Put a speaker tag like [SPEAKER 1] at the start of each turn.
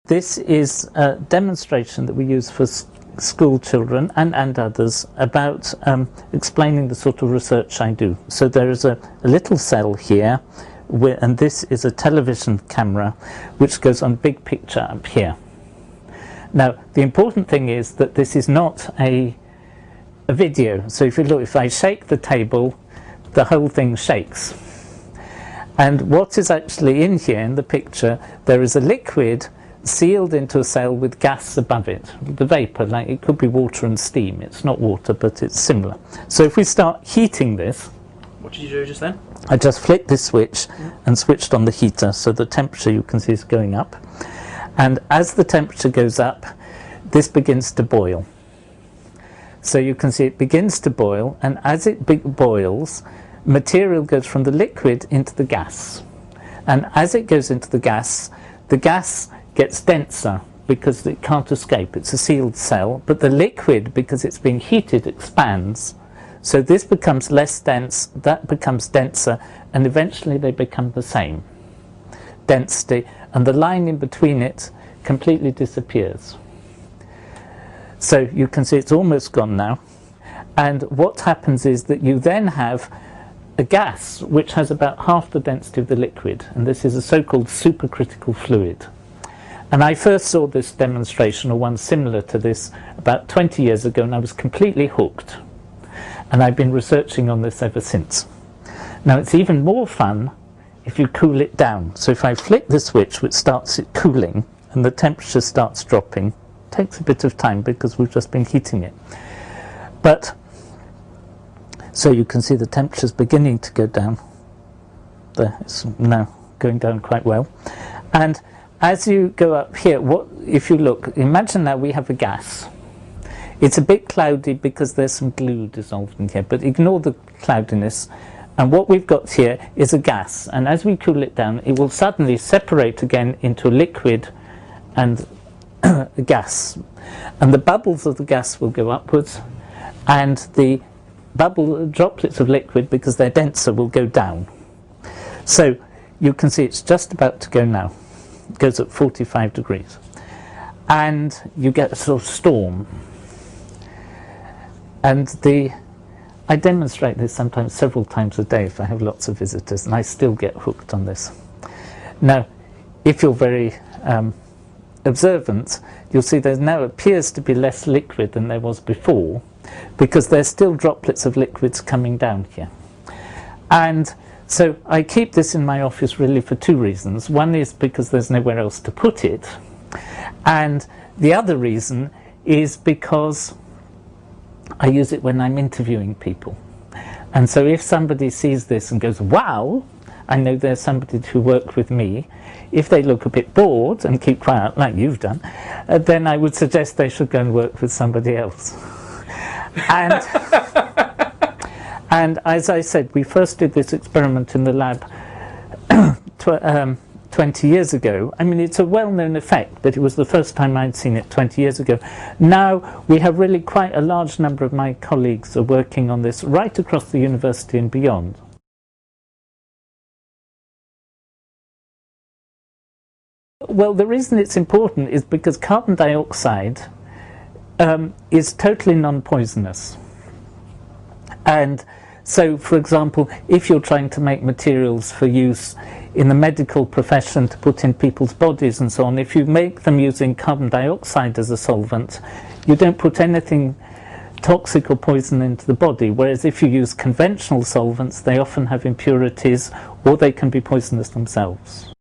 [SPEAKER 1] This is a demonstration that we use for school children and others about explaining the sort of research I do. So there is a little cell here, and this is a television camera which goes on big picture up here. Now the important thing is that this is not a video. So if you look, if I shake the table, the whole thing shakes. And what is actually in here in the picture, there is a liquid sealed into a cell with gas above it, the vapor, like it could be water and steam. It's not water, but it's similar. So if we start heating this,
[SPEAKER 2] what did you do just then?
[SPEAKER 1] I just flicked this switch and switched on the heater, so the temperature you can see is going up. And as the temperature goes up, this begins to boil. So you can see it begins to boil, and as it boils, material goes from the liquid into the gas. And as it goes into the gas gets denser because it can't escape. It's a sealed cell, but the liquid, because it's being heated, expands. So this becomes less dense, that becomes denser, and eventually they become the same density, and the line in between it completely disappears. So you can see it's almost gone now. And what happens is that you then have a gas which has about half the density of the liquid, and this is a so-called supercritical fluid. And I first saw this demonstration, or one similar to this, about 20 years ago, and I was completely hooked. And I've been researching on this ever since. Now it's even more fun if you cool it down. So if I flick the switch, which starts it cooling, and the temperature starts dropping, it takes a bit of time because we've just been heating it. But, so you can see the temperature's beginning to go down. There, it's now going down quite well. And as you go up here, if you look, imagine now we have a gas. It's a bit cloudy because there's some glue dissolved in here, but ignore the cloudiness. And what we've got here is a gas, and as we cool it down, it will suddenly separate again into a liquid and a gas. And the bubbles of the gas will go upwards, and the droplets of liquid, because they're denser, will go down. So you can see it's just about to go now. It goes at 45 degrees. And you get a sort of storm. And I demonstrate this sometimes several times a day if I have lots of visitors, and I still get hooked on this. Now, if you're very observant, you'll see there now appears to be less liquid than there was before, because there's still droplets of liquids coming down here. And so I keep this in my office really for two reasons. One is because there's nowhere else to put it, and the other reason is because I use it when I'm interviewing people. And so if somebody sees this and goes, wow, I know there's somebody who worked with me. If they look a bit bored and keep quiet, like you've done, then I would suggest they should go and work with somebody else. And, and as I said, we first did this experiment in the lab 20 years ago. I mean, it's a well-known effect, but it was the first time I'd seen it 20 years ago. Now we have really quite a large number of my colleagues are working on this right across the university and beyond. Well, the reason it's important is because carbon dioxide is totally non-poisonous. And so, for example, if you're trying to make materials for use in the medical profession to put in people's bodies and so on, if you make them using carbon dioxide as a solvent, you don't put anything toxic or poison into the body, whereas if you use conventional solvents, they often have impurities or they can be poisonous themselves.